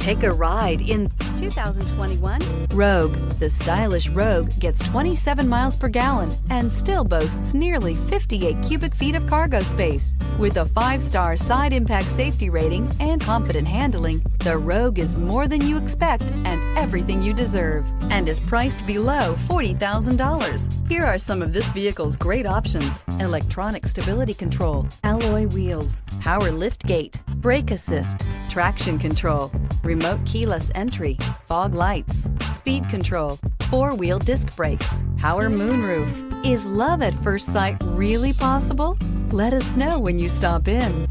Take a ride in 2021 Rogue. The stylish Rogue gets 27 miles per gallon and still boasts nearly 58 cubic feet of cargo space. With a 5-star side impact safety rating and confident handling, the Rogue is more than you expect and everything you deserve, and is priced below $40,000. Here are some of this vehicle's great options: electronic stability control, alloy wheels, power lift gate, brake assist, traction control, remote keyless entry, fog lights, speed control, 4-wheel disc brakes, power moonroof. Is love at first sight really possible? Let us know when you stop in.